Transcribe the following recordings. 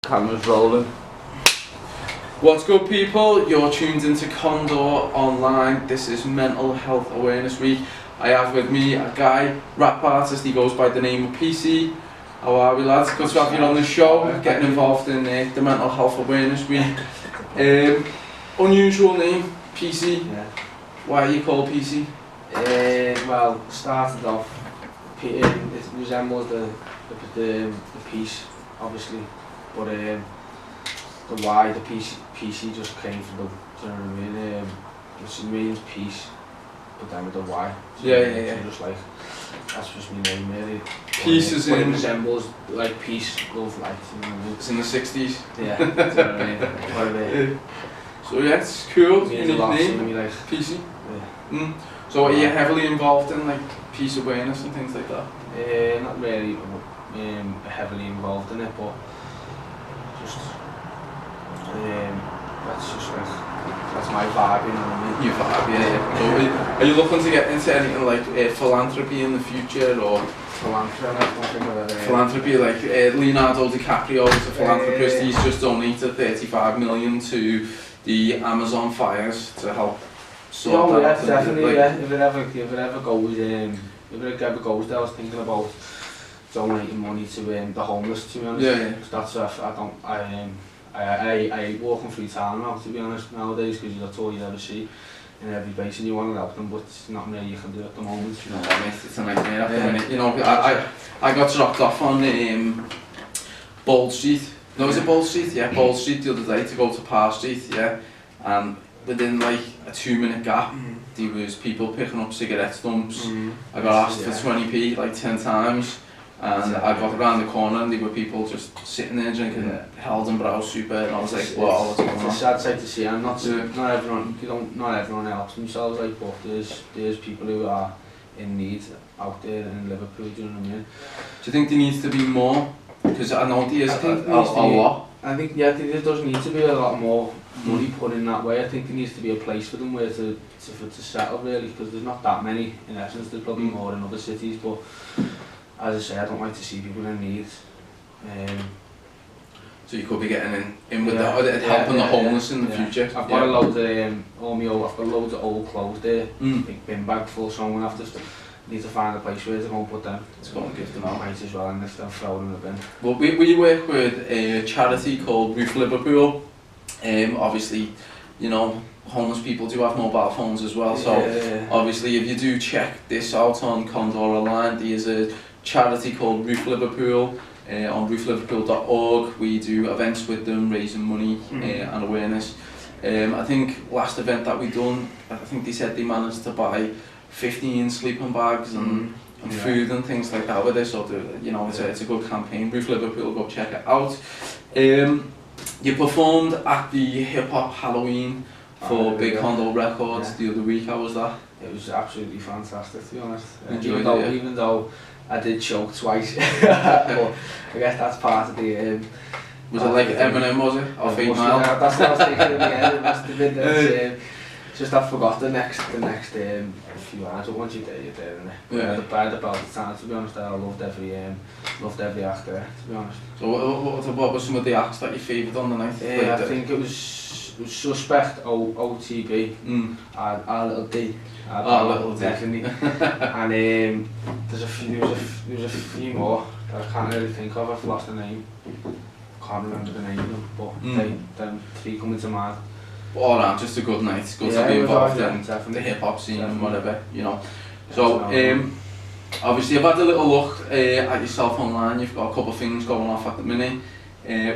Camera's rolling. What's good, people? You're tuned into Condor Online. This is Mental Health Awareness Week. I have with me a guy, rap artist. He goes by the name of Peacey. How are we, lads? Good to have you on the show, getting involved in the Mental Health Awareness Week. Unusual name, Peacey. Yeah. Why are you called Peacey? Well, started off, it resembles the piece, obviously, but the why, the PC just came from the, do you know what I mean? It means peace, but then with the why. So Yeah. So just like, that's just my name really. Peace is but in... it resembles like peace, love, like, you know what I mean? It's in the 60s. Yeah, do you know what I mean? What I mean? So yeah, it's cool. It means a lot Unique to me, name, like. Peacey. Yeah. So are you heavily involved in like peace awareness and things like that? Not really heavily involved in it, but just that's just like, that's my vibe, you know what I mean? Your vibe, yeah. So are you looking to get into anything like philanthropy in the future, or philanthropy like Leonardo DiCaprio is a philanthropist? He's just donated 35 million to the Amazon fires to help sort that out. Definitely, like, yeah. If it ever goes there, I was thinking about donating money to the homeless, to be honest. Yeah. That's I hate walking through town now, to be honest, nowadays, because that's all you ever see in every place, and you want to help them, but it's not really you can do at the moment. No, mate, it's a nightmare at the minute. You know, I got dropped off on Bold Street. No, is it Bold Street? Yeah, Bold Street the other day to go to Park Street, yeah. And within like a 2-minute gap, there was people picking up cigarette stumps. I got asked for 20p like 10 times. And I got around the corner and there were people just sitting there drinking Heldenbrau super, and I was like, wow, what's going on? It's a sad sight to see, and not everyone helps themselves, like, but there's people who are in need out there in Liverpool, do you know what I mean? Do you think there needs to be more? Because I know there is a lot. I think there does need to be a lot more money put in that way. I think there needs to be a place for them where to settle, really, because there's not that many in essence. There's probably more in other cities, but as I say, I don't like to see people in need. So you could be getting in with that, helping the homeless in the future. I've got a load of I've got loads of old clothes there, big bin bag full, so I'm gonna have to need to find a place where to go and put them. Let's go and give them out. Might as well, and if they'll throw them in the bin. Well, we work with a charity called Roof Liverpool. Obviously, you know, homeless people do have mobile phones as well, so obviously if you do check this out on Condor Online, there's a charity called Roof Liverpool on roofliverpool.org. We do events with them, raising money and awareness. I think last event that we done, I think they said they managed to buy 15 sleeping bags and food and things like that with it, so you know, it's a good campaign. Roof Liverpool, go check it out. You performed at the Hip Hop Halloween for Big Hondo Records the other week. How was that? It was absolutely fantastic, to be honest. Even though I did choke twice, but I guess that's part of the... was it like Eminem, was it? Or 8 Mile? That's what I was thinking in the end, it must have been. Just I forgot the next few hours, but once you're there, innit? Yeah. By the belt of time, to be honest, I loved every act there, to be honest. So what were some of the acts that you favoured on the night? I think it was Suspect, OTB, our Little D. Our Little D. Definitely. And there's a few more that I can't really think of. I've lost the name. Can't remember the name of them, but them 3 come into mind. All around, just a good night. It's good to be involved in the hip hop scene and whatever, you know. So obviously I've had a little look at yourself online. You've got a couple of things going off at the minute.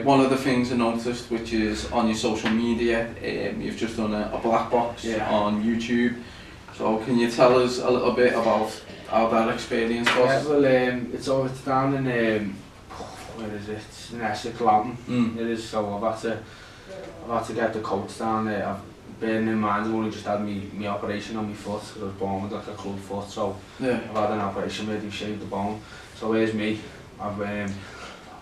One of the things I noticed, which is on your social media, you've just done a black box on YouTube. So can you tell us a little bit about how that experience was? Yeah, well, it's down in where is it? It's in Essex, Loughton. It is. So I've had to get the coats down there. I've bearing in mind I've only just had my operation on my foot because I was born with like a club foot. So I've had an operation where they've shaved the bone. So here's me. I've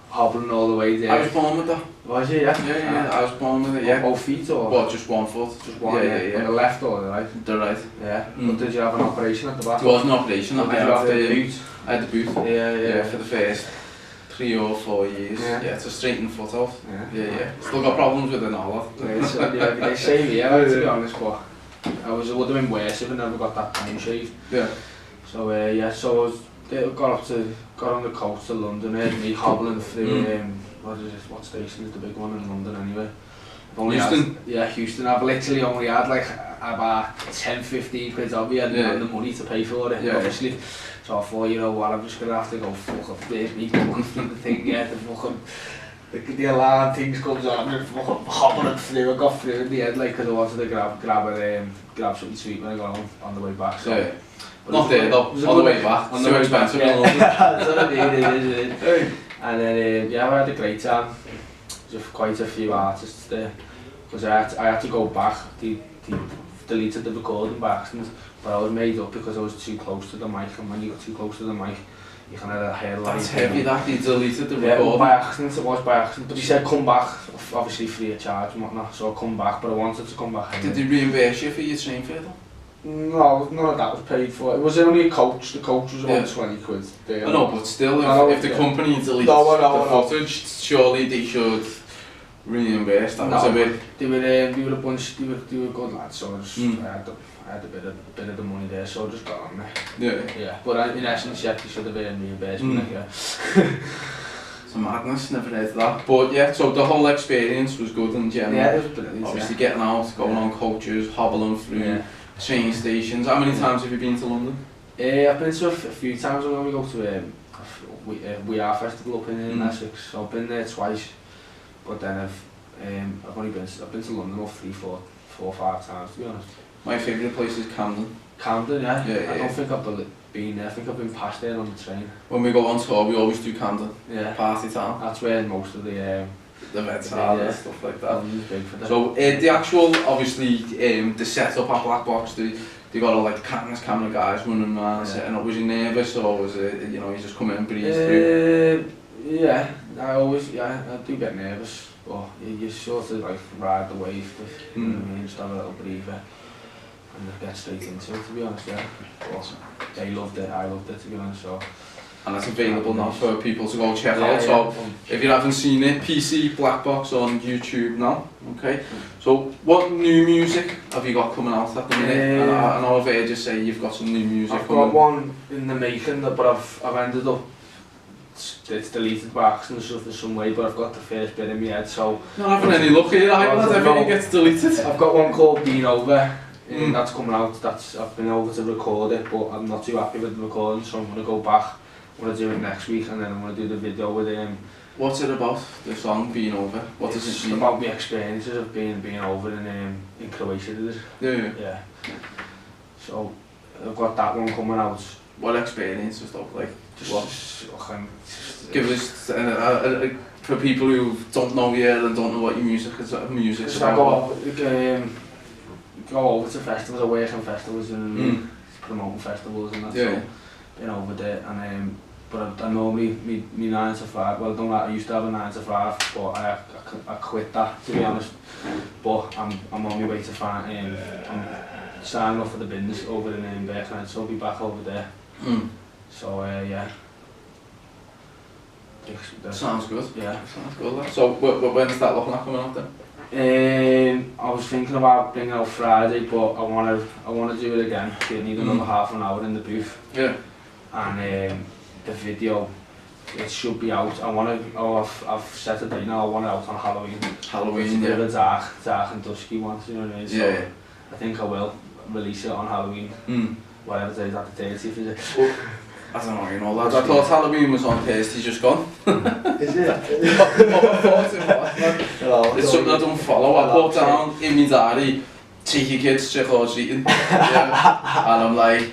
hobbling all the way there. I was born with that. Was you? Yeah, I was born with it, yeah. Both feet or? Well, just one foot. Just one, yeah. On the left or the right? The right. Yeah. But did you have an operation at the back? There was an operation. I had the boot. I had the boot. Yeah, for the first 3 or 4 years. Yeah, to straighten the foot out. Yeah. Still got problems with it now, They say me, to be honest, but it would have been worse if I never got that time shaved. Yeah. So so I got on the coach to London, me hobbling through, what station is the big one in London anyway? Houston? Houston. I've literally only had like about 10-15 quid of me and the money to pay for it, obviously. So I thought, you know what, I'm just going to have to go fuck up this, me going through the thing, the fucking, the alarm things comes on and fucking hobbling through. I got through in the end, like, because I wanted to grab something sweet when I got home on the way back. So. Not there though, on the way back, it's too expensive. That's what I mean, it is. And then, I had a great time. There's quite a few artists there. Because I had to go back, they deleted the recording by accident, but I was made up because I was too close to the mic, and when you got too close to the mic, you kind of hear like... That's heavy that he deleted the recording. Yeah, by accident, it was by accident, but he said come back, obviously free of charge and whatnot, so I come back, but I wanted to come back anyway. Did he reimburse you for your train fare though? No, none of that was paid for. It was only a coach. The coach was about 20 quid. I know, but still, if the company deletes the footage, surely they should reimburse. That was a bit. They were a bunch. They were good lads. So I had a bit of the money there, so I just got on there. Yeah. But in essence, they should have been reimbursement. It's a madness. Never heard of that. But yeah, so the whole experience was good in general. Yeah, it was brilliant. Obviously, getting out, going on coaches, hobbling through. Train stations. How many times have you been to London? I've been to a few times when we go to We Are Festival up in Essex. So I've been there twice, but then I've been to London about 3, 4, 5 times to be honest. My favourite place is Camden. Camden, yeah. I don't think I've been there. I think I've been past there on the train. When we go on tour, we always do Camden. Yeah. Party town. That's where most of the events are and stuff like that. Big for that. So the actual, obviously, the setup at Black Box, they got all like the camera guys running around, setting up. Was you nervous or was it, you know, you just come in and breeze through? Yeah, I do get nervous, but you sort of like ride the wave, you know what I mean, just have a little breather and just get straight into it, to be honest, But they loved it, I loved it, to be honest, so. And that's available now for people to go check out. So if you haven't seen it, PC Black Box on YouTube now. Okay. So what new music have you got coming out at the minute? I know I've heard you say you've got some new music coming. I've got one in the making, but I've ended up it's deleted by accident in some way, but I've got the first bit in my head. So not having any luck here. Everything gets deleted. I've got one called Been Over. That's coming out. I've been over to record it, but I'm not too happy with the recording, so I'm going to go back. I'm going to do it next week, and then I'm going to do the video with him. What's it about, the song Being Over? What does it mean? It's about my experiences of being over in Croatia. Yeah. So I've got that one coming out. What experiences though? Like, give us for people who don't know you and don't know what your music is about. I go over to festivals, I work in festivals and promoting festivals and that. So been over there and but I normally me 9 to 5. Well, I used to have a 9 to 5, but I quit that, to be honest. But I'm on my way to find I'm signing off for the bins over in Birkenhead, so I'll be back over there. So yeah. Sounds good. Yeah. Sounds good. So when's that looking at coming out then? I was thinking about bringing out Friday, but I want to do it again. I need another half an hour in the booth. Yeah. And the video, it should be out. I've set a date now. I want it out on Halloween. It's a bit of a dark and dusky one, you know what I mean? So I think I will release it on Halloween. Whatever day is that, the 30th, is it? I don't know, you know, lads. I thought Halloween was on Thursday, just gone. Is it? It's something I don't follow. I put down in my diary, take your kids trick or treating. And I'm like,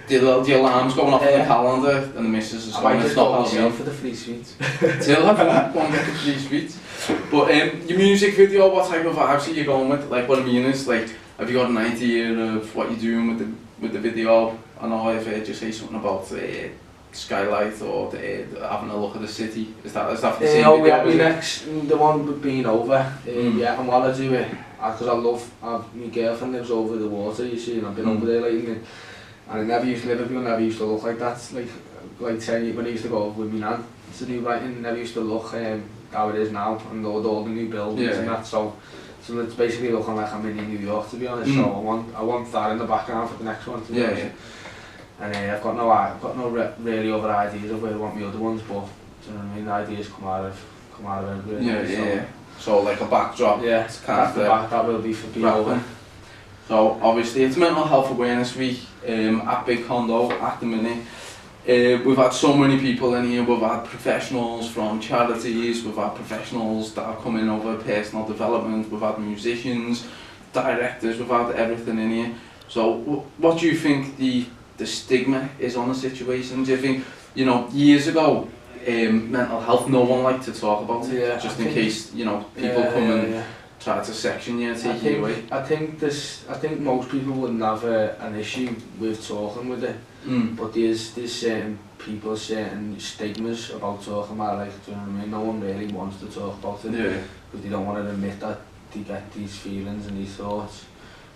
the alarm's going off on the calendar, and the missus is going, it's not Halloween. For the free sweets. Till I go and get the free sweets. But your music video, what type of vibes are you going with? Like, what I mean is, like, have you got an idea of what you're doing with the video? I know I've heard you say something about skylight or having a look at the city. Is that for the same video? The one with Being Over. Yeah, and while I do it, because I love, my girlfriend lives over the water, you see, and I've been over there lately. And it never used to live with me, never used to look like that. Like, like 10 when I used to go with my nan to do writing, never used to look how it is now, and all the new buildings and that. So it's basically looking like I'm in New York, to be honest. So I want that in the background for the next one, to be honest. And I've got no really other ideas of where I want my other ones, but do you know what I mean? The ideas come out of everywhere. So like a backdrop. Yeah, that will be for people. So obviously it's Mental Health Awareness Week at Big Condo at the minute. We've had so many people in here. We've had professionals from charities, we've had professionals that have come in over personal development, we've had musicians, directors, we've had everything in here. So what do you think the stigma is on the situation? Do you think, you know, years ago, mental health, no one liked to talk about it, just in case, you know, people come and try to section you and take you away? I think most people wouldn't have an issue with talking with it, but there's certain people, certain stigmas about talking about it, like, do you know what I mean? No one really wants to talk about it, because they don't want to admit that they get these feelings and these thoughts.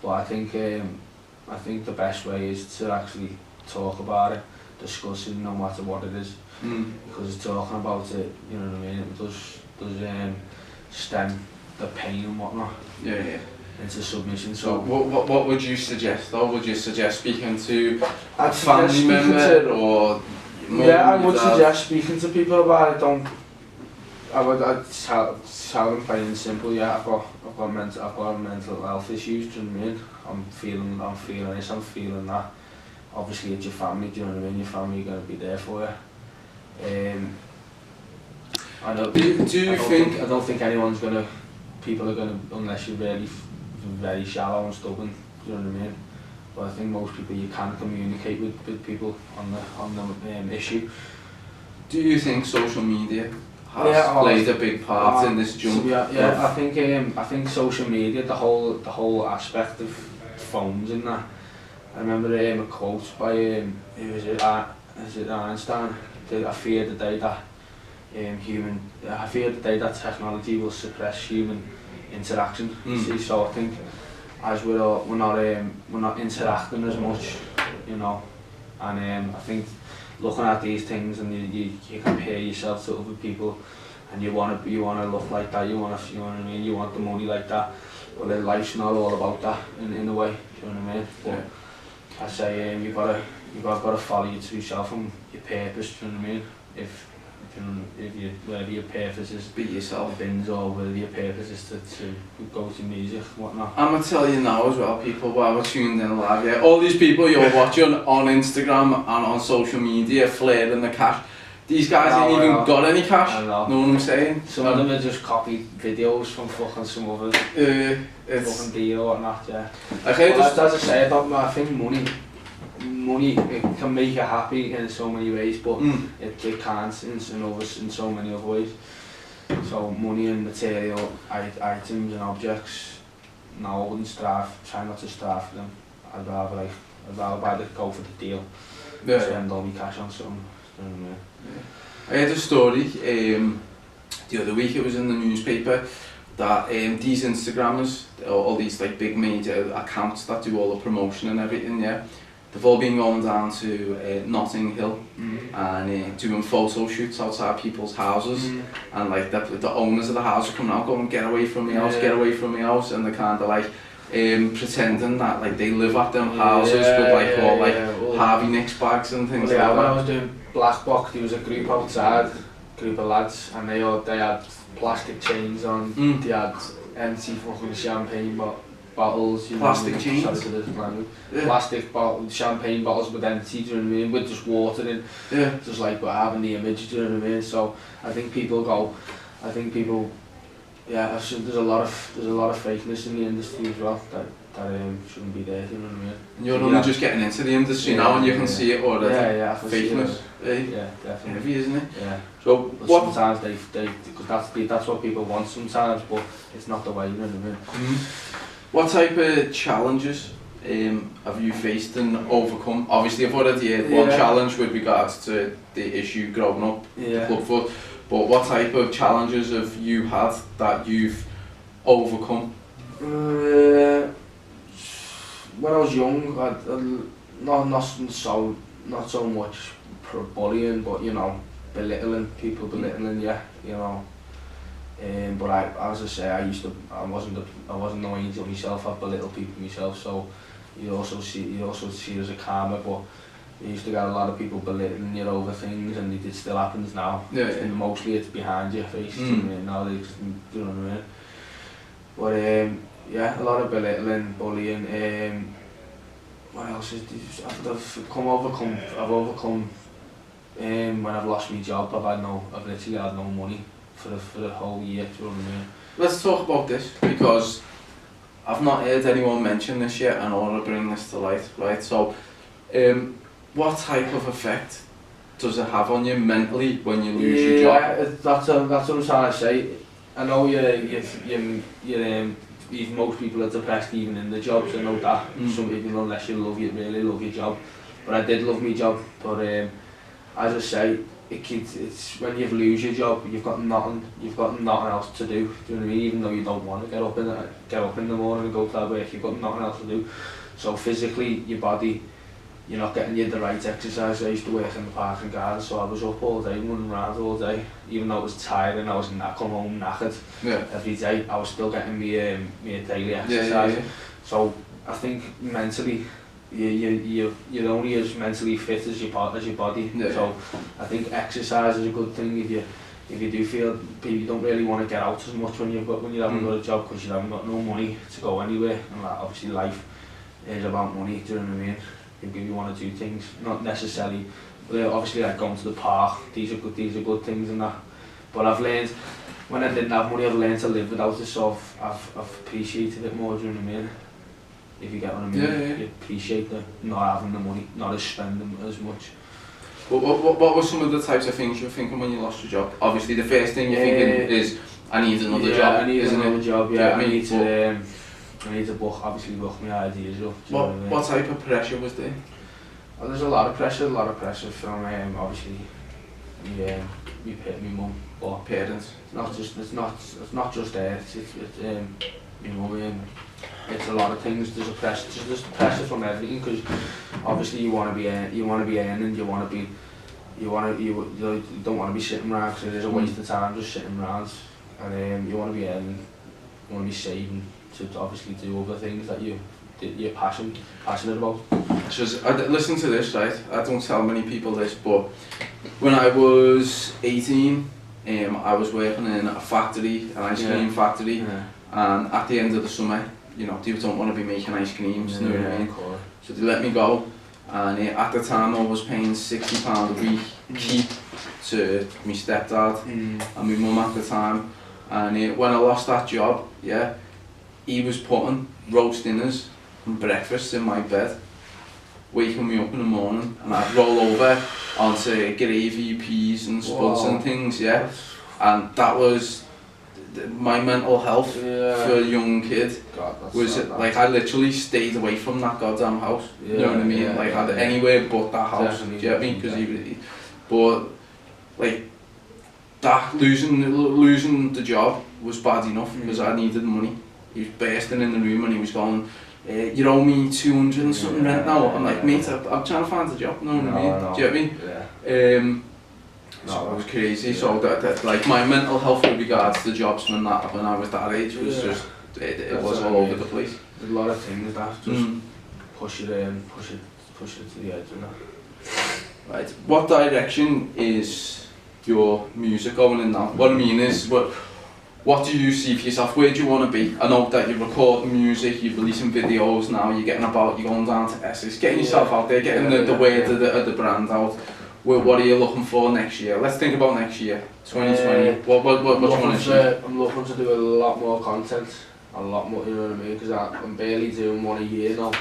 But I think the best way is to actually talk about it, discuss it, no matter what it is, because talking about it, you know what I mean, it does stem the pain and whatnot into submission. So what would you suggest though? Would you suggest speaking to a family member or I would suggest speaking to people about it. I'd tell them plain and simple, I've got mental health issues, do you know what I mean? I'm feeling this, I'm feeling that. Obviously it's your family, do you know what I mean? Your family are going to be there for you. I don't think anyone's going to, people are going to, unless you're really very shallow and stubborn, do you know what I mean? But I think most people, you can communicate with people on the issue. Do you think social media has played a big part in this jump? I think social media, the whole aspect of phones and that. I remember a quote by who was it? Is it Einstein? I fear the day that technology will suppress human interaction. See, so I think as we're not interacting as much, you know, and I think looking at these things and you compare yourself to other people, and you wanna look like that, you know what I mean, you want the money like that, but life's not all about that in a way, do you know what I mean? But I say you've got to follow your true self and your purpose, do you know what I mean? If whatever your purpose is, be yourself, bins, or whether your purpose is to go to music, whatnot. I'm gonna tell you now as well, people, while we're tuned in live, all these people you're watching on Instagram and on social media flaring the cash, these guys ain't even got any cash. Know what I'm saying? Some of them are just copied videos from fucking some other fucking deal or whatnot. As I say, I think money, it can make you happy in so many ways, but it can't in so many other ways. So money and material items and objects, no, I wouldn't try not to strive for them. I'd rather go for the deal, spend all my cash on something. You know what I mean? I heard a story the other week, it was in the newspaper, that these Instagrammers, all these like big major accounts that do all the promotion and everything, they've all been going down to Notting Hill and doing photo shoots outside people's houses, and like the owners of the house are coming out going, get away from my house, get away from my house, and they're kind of like pretending that like they live at them houses with all Harvey Nicks bags and things like that. When I was doing Black Box, there was a group outside, group of lads, and they had plastic chains on, they had empty fucking champagne bottles, you plastic know, chains? Sorry for this language. Plastic champagne bottles with empty, do you know what I mean, with just water in, just like having the image, do you know what I mean? So I think people there's a lot of fakeness in the industry as well that shouldn't be there, you know what I mean? And you're only just getting into the industry now and you can see it already. Fakeness. Yeah, definitely. Heavy, isn't it? Yeah. So but sometimes because that's what people want sometimes, but it's not the way, you know what I mean? What type of challenges have you faced and overcome? Obviously I've already had one challenge with regards to the issue growing up, club foot, but what type of challenges have you had that you've overcome? When I was young, not so much bullying, but you know, belittling people, belittling you, you know. But as I say, I wasn't no angel myself. I belittle people myself, so you also see it as a karma. But you used to get a lot of people belittling you over things, and it still happens now. Yeah, and mostly it's behind your face. Now they just, you know what I mean. But yeah, a lot of belittling, bullying. What else is this? I've overcome. When I've lost my job, I've literally had no money for the whole year. Do you know what I mean? Let's talk about this, because I've not heard anyone mention this yet, and I want to bring this to light, right? So, what type of effect does it have on you mentally when you lose your job? Yeah, that's what I'm trying to say. I know most people are depressed even in the jobs. I know that. Some people, unless you really love your job. But I did love my job. But as I say, it's when you lose your job, you've got nothing else to do. Do you know what I mean? Even though you don't want to get up in the morning and go to that work, you've got nothing else to do. So physically, your body, you're not getting the right exercise. I used to work in the park and garden, so I was up all day, running around all day. Even though it was tiring, I come home knackered every day. I was still getting me daily exercise. Yeah. So I think mentally, you're only as mentally fit as your body. Yeah. So I think exercise is a good thing if you do feel you don't really want to get out as much when you haven't got a job, because you haven't got no money to go anywhere, and obviously life is about money. Do you know what I mean? If you want to do things, not necessarily, obviously like going to the park, these are good things and that. But I've learned, when I didn't have money, I've learned to live without it, so I've appreciated it more. Do you know what I mean? If you get what I mean, you appreciate not having the money, not as spending as much. What were some of the types of things you were thinking when you lost your job? Obviously the first thing you're thinking is, I need another job. I need another job, yeah. I need to book my ideas up. What type of pressure was there? Well, there's a lot of pressure from obviously my mum, but parents. It's not just there. It's you know, it's a lot of things. There's pressure from everything, because obviously you want to be earning, you don't want to be sitting around, because it is a waste of time just sitting around, and you want to be earning, you want to be saving to obviously do other things that you're passionate about. Just listen to this, right? I don't tell many people this, but when I was 18, I was working in a factory, an ice cream factory, and at the end of the summer, you know, people don't want to be making ice creams, you know what I mean? So they let me go, and at the time I was paying £60 a week keep to my stepdad and my mum at the time, and when I lost that job, he was putting roast dinners and breakfast in my bed, waking me up in the morning, and I'd roll over onto gravy, peas and spuds and things, and that was my mental health for a young kid. Like, I literally stayed away from that goddamn house, you know what I mean? Like, I had anywhere but that house, do you know what I mean? Because but like, that losing the job was bad enough, because I needed money. He was bursting in the room and he was going, you owe me 200 and something rent now. I'm like, mate, I'm trying to find a job, you know what I mean? Do you know what I mean? So it was crazy. So that like, my mental health with regards to jobs when I was that age was just, it was all over the place. There's a lot of things that just push it to the edge, you know. Right, what direction is your music going in now? What I mean is, what do you see for yourself? Where do you want to be? I know that you're recording music, you're releasing videos now, you're getting about, you're going down to Essex, getting yourself out there, getting the word of the brand out. What are you looking for next year? Let's think about next year, 2020. What do you want to achieve? I'm looking to do a lot more content, a lot more, you know what I mean? Because I'm barely doing one a year now.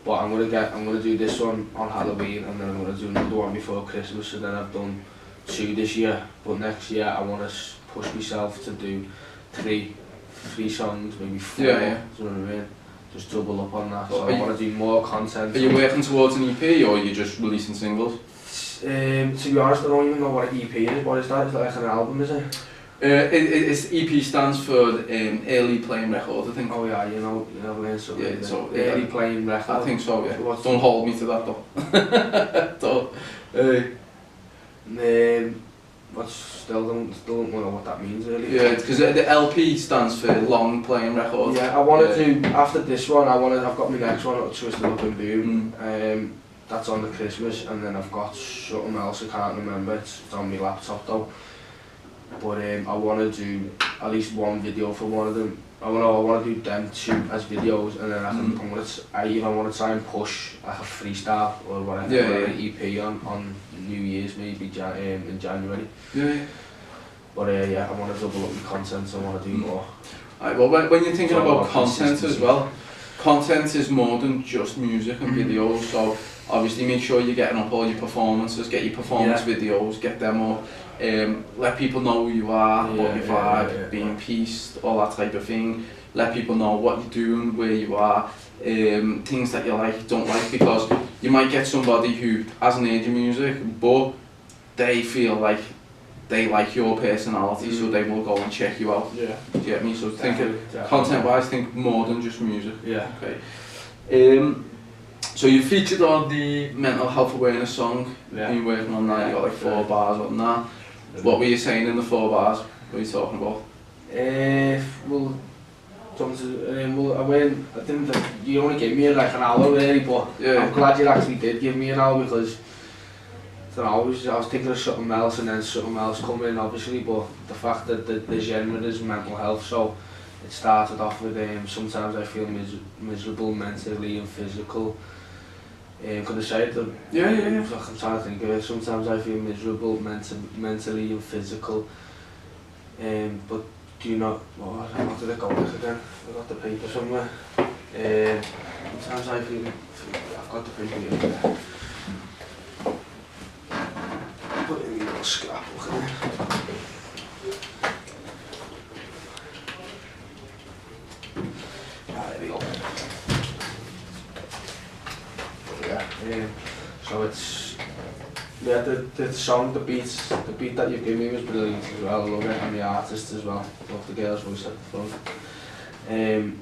But I'm gonna do this one on Halloween, and then I'm gonna do another one before Christmas, and then I've done 2 this year. But next year I want to push myself to do 3 songs, maybe 4. Do you know what I mean? Just double up on that. So I want to do more content. Are you working towards an EP, or are you just releasing singles? To be honest, I don't even know what an EP is. What is that? Is that like an album, is it? It's EP stands for early playing record, I think. Oh yeah, you know so Yeah, so early playing record. I think so, yeah. Don't hold me to that though. But still don't know what that means really. Yeah, because the LP stands for long playing record. Yeah, I wanted to, after this one, I've got my next one, Twisted Up and Boom. That's on the Christmas, and then I've got something else I can't remember, it's on my laptop though. But I want to do at least one video for one of them. I want to do them two as videos, and then I even want to try and push like a freestyle or whatever, an EP on New Year's, maybe in January. Yeah. But I want to double up my content, so I want to do more. Right, well, when you're thinking about content as well, content is more than just music and videos, so obviously make sure you're getting up all your performances, get your performance videos, get them up, let people know who you are, what your vibe, being peace, all that type of thing. Let people know what you're doing, where you are, things that you like, don't like, because you might get somebody who hasn't heard your music, but they feel like they like your personality, so they will go and check you out. Yeah. Do you get me? So content-wise, think more than just music. Yeah. Okay. So you featured on the mental health awareness song. Yeah. You're working on that. You got like 4 bars on that. What were you saying in the 4 bars? What were you talking about? I didn't. You only gave me like an hour really, but I'm glad you actually did give me an hour, because I was thinking of something else and then something else coming in, obviously, but the fact that the genre is mental health, so it started off with sometimes I feel miserable mentally and physical. Could I say it? Yeah. I'm trying to think of it. Sometimes I feel miserable mentally and physical. But do you not? What did I go with again? I got the paper somewhere. Sometimes I feel. I've got the paper here. Put it in a little scrapbook. There we go. So it's the song, the beat that you gave me was brilliant as well. I love it, and the artist as well. Love the girl's voice at the front.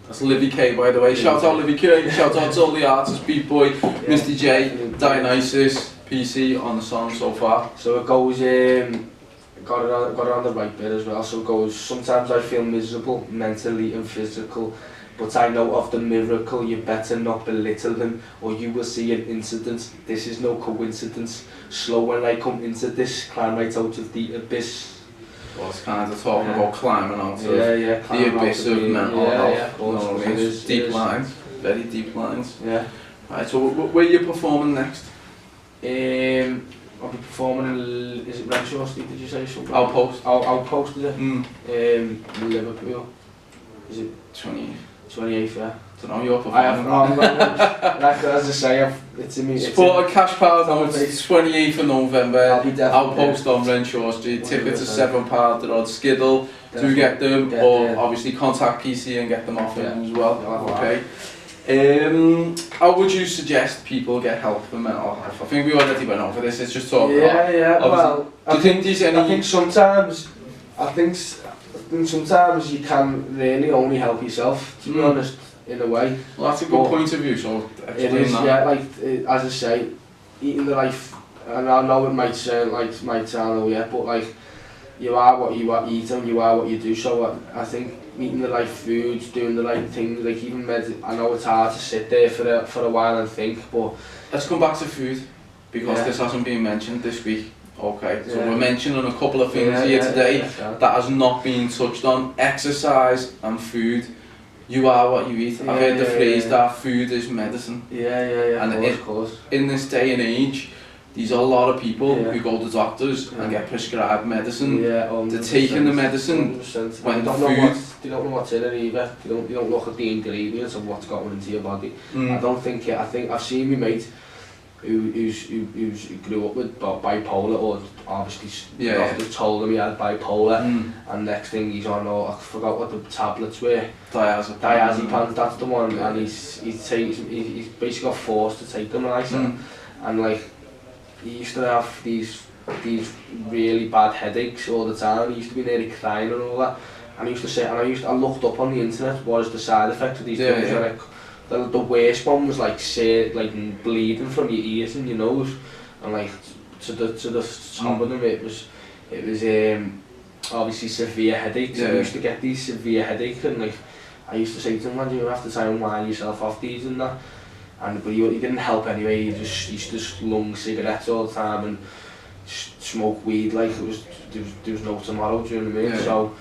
That's Livy K, by the way. Shout out Livy K. Shout out to all the artists, Beat Boy, Mr J, Dionysus, PC on the song so far. So it goes. Got it on the right bit as well. So it goes. Sometimes I feel miserable mentally and physical, but I know of the miracle, you better not belittle them, or you will see an incident. This is no coincidence. Slow when I come into this, climb right out of the abyss. Well, it's kind of talking about climbing out of the abyss of mental health. You know what I mean? It's deep lines, very deep lines. Yeah. Right, so where are you performing next? I'll be performing in, is it Renshaw Street, did you say something? Outpost. Outpost, is it? Liverpool. Is it 28th, yeah. I don't know, you're performing. Like as I say, it's in me. Support a cash power note, 28th of November, Outpost on Renshaw Street. Tickets are £7, they're on Skiddle. Do get them, or obviously contact PC and get them off him as well. Okay. How would you suggest people get help for mental health? I think we already went over this, it's just talking about. Well, do you think there's any... I think sometimes you can really only help yourself, to be honest, in a way. Well, that's a good point of view, so explain that. It is, yeah, like, as I say, eating the life, and I know it might sound but like, you are what you eat and you are what you do, so I think eating the right foods, doing the right things, like even I know it's hard to sit there for a while and think, but... Let's come back to food, because this hasn't been mentioned this week. Okay, so we're mentioning a couple of things here today that has not been touched on. Exercise and food. You are what you eat. I've heard the phrase that food is medicine. And of course. In this day and age, there's a lot of people who go to doctors and get prescribed medicine. They're taking the medicine when they don't know what's in it either. You don't look at the ingredients of what's going into your body. I think I've seen my mate who grew up with bipolar, or obviously doctors told him he had bipolar, and next thing he's on, I forgot what the tablets were. Diazepam, that's the one, and he's basically got forced to take them, and like he used to have these these really bad headaches all the time. I used to be nearly crying and all that. And I used to say, and I looked up on the internet what is the side effects of these drugs. Like, the worst one was like bleeding from your ears and your nose, and like to the top of them it was obviously severe headaches. I used to get these severe headaches, and like I used to say to them, man, you have to try and wind yourself off these and that. But he didn't help anyway. He used to slung cigarettes all the time and smoke weed like there was no tomorrow. Do you know what I mean? So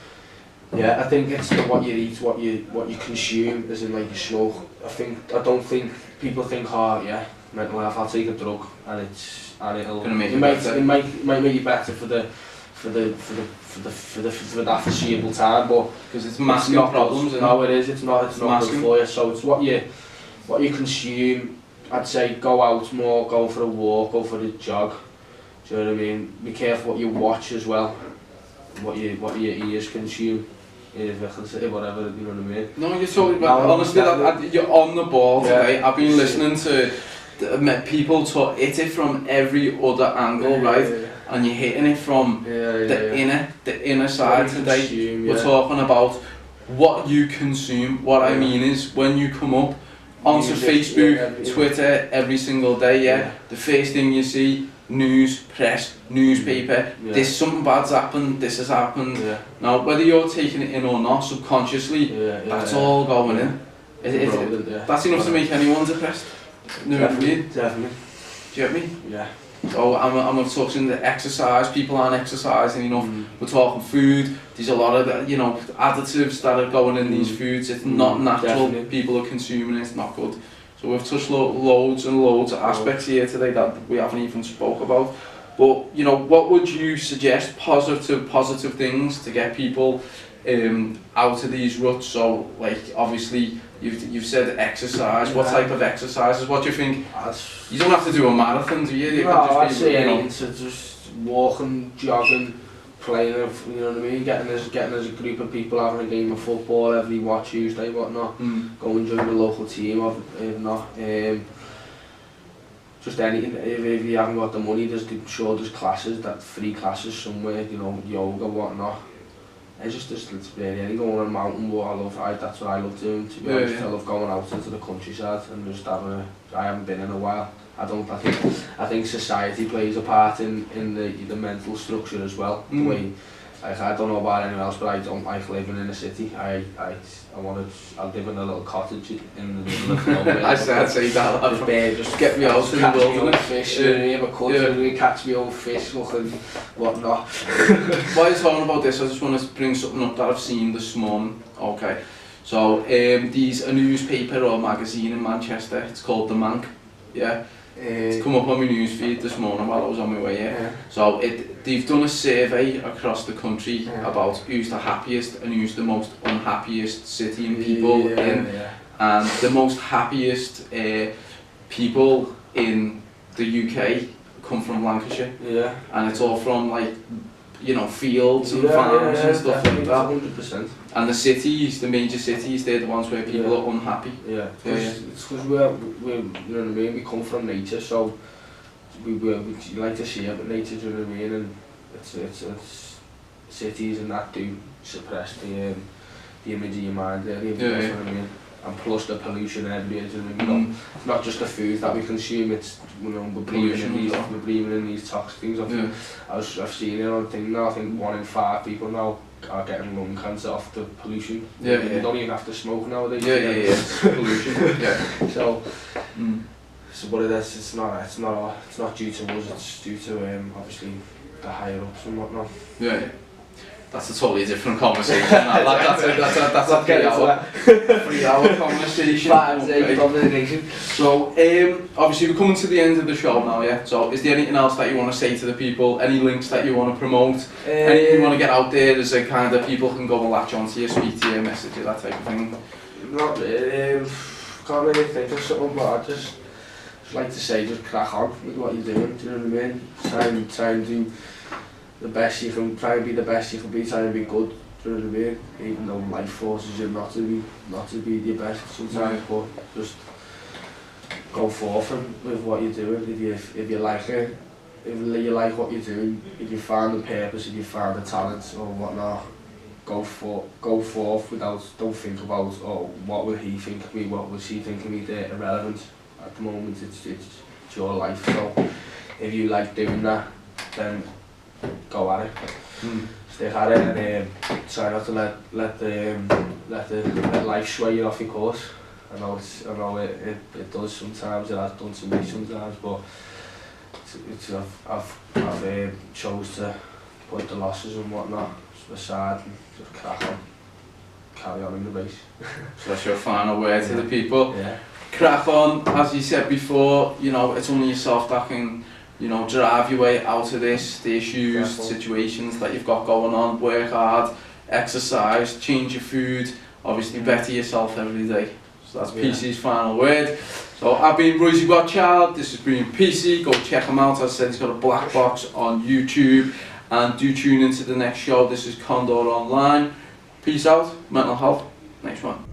yeah, I think it's what you eat, what you consume, as in like you smoke. I don't think people think, oh yeah, mental health, I'll take a drug and it'll make it might make you better for that foreseeable time, but because it's masking problems. No, it is. It's not good for you. So it's what you consume. I'd say go out more, go for a walk, go for a jog. Do you know what I mean? Be careful what you watch as well, what your ears consume. Whatever, you know what I mean? No, you're totally right. Honestly, you're on the ball today. I've been listening to people hit it from every other angle, right? And you're hitting it from the inner side today. We're talking about what you consume. What I mean is, when you come up onto Facebook, Twitter every single day, the first thing you see, news, press, newspaper, this something bad's happened, this has happened. Now, whether you're taking it in or not, subconsciously, that's all going in. That's enough to make anyone depressed. Definitely. Do you get me? Yeah. So I'm talking the exercise, people aren't exercising enough. We're talking food, there's a lot of additives that are going in these foods. It's not natural, people are consuming it, it's not good. So we've touched loads and loads of aspects here today that we haven't even spoke about. But what would you suggest, positive things to get people out of these ruts? So like obviously you've said exercise. What type of exercises? What do you think? You don't have to do a marathon, do you? No, I'd say anything, to just walking, jogging, playing, you know what I mean, getting as a group of people, having a game of football every Tuesday, whatnot, go and join the local team, if not, just anything. If you haven't got the money, there's classes, free classes somewhere, yoga, whatnot. It's just really anything, going on a mountain walk, that's what I love doing, to be honest. I love going out into the countryside and just I haven't been in a while. I think society plays a part in the mental structure as well. The way, like, I don't know about anyone else, but I don't like living in a city. I live in a little cottage in the middle of nowhere. I'd say that. Just get me out to the wilderness, fish, have a cut, catch me old fish, and whatnot. While you're talking about this, I just want to bring something up that I've seen this morning. Okay, so there's a newspaper or magazine in Manchester. It's called The Mank. Yeah. It's come up on my news feed this morning while I was on my way here. So they've done a survey across the country about who's the happiest and who's the most unhappiest city and people in. And the most happiest people in the UK come from Lancashire. And it's all from like, fields and farms and stuff like that. 100%. And the cities, the major cities, they're the ones where people are unhappy. It's because we're, you know what I mean, we come from nature, so we like to see it, nature, do you know what I mean, and it's cities and that do suppress the image of your mind, really, you know what I mean. And plus the pollution everywhere, do you know what I mean? It's not just the food that we consume, it's, we're breathing in these toxic things. I've seen it on a thing now, I think 1 in 5 people now are getting lung cancer off the pollution. You don't even have to smoke nowadays. It's pollution. So what it is, it's not due to us, it's due to obviously the higher ups and whatnot. That's a totally different conversation. That's a 3-hour conversation. So, obviously we're coming to the end of the show now, yeah? So, is there anything else that you want to say to the people? Any links that you want to promote? Anything you want to get out there as a kind of people can go and latch onto you, speak to you, message you, that type of thing? Not really. Can't really think of something, but I just like to say, just crack on with what you're doing, do you know what I mean? Try and do the best you can, try and be the best you can be, try and be good, do you know what I mean? Even though life forces you not to be your best sometimes, but just go forth with what you're doing. If you like it, if you like what you're doing, if you find the purpose, if you find the talent or whatnot, go forth don't think about, oh, what will he think of me, what will she think of me. They're irrelevant at the moment. It's your life, so if you like doing that, then go at it. Stick at it, and try not to let life sway you off your course. I know it does sometimes, it has done to me sometimes, but I've chose to put the losses and whatnot aside and just carry on in the race. So that's your final word to the people. Yeah. Crack on, as you said before, you know, it's only yourself that can, you know, drive your way out of this, the issues, situations that you've got going on. Work hard, exercise, change your food, obviously better yourself every day. So that's Peacey's final word. So I've been Royzy Godchild, this has been Peacey. Go check him out. As I said, he's got a black box on YouTube, and do tune into the next show. This is Condor Online. Peace out, mental health, next one.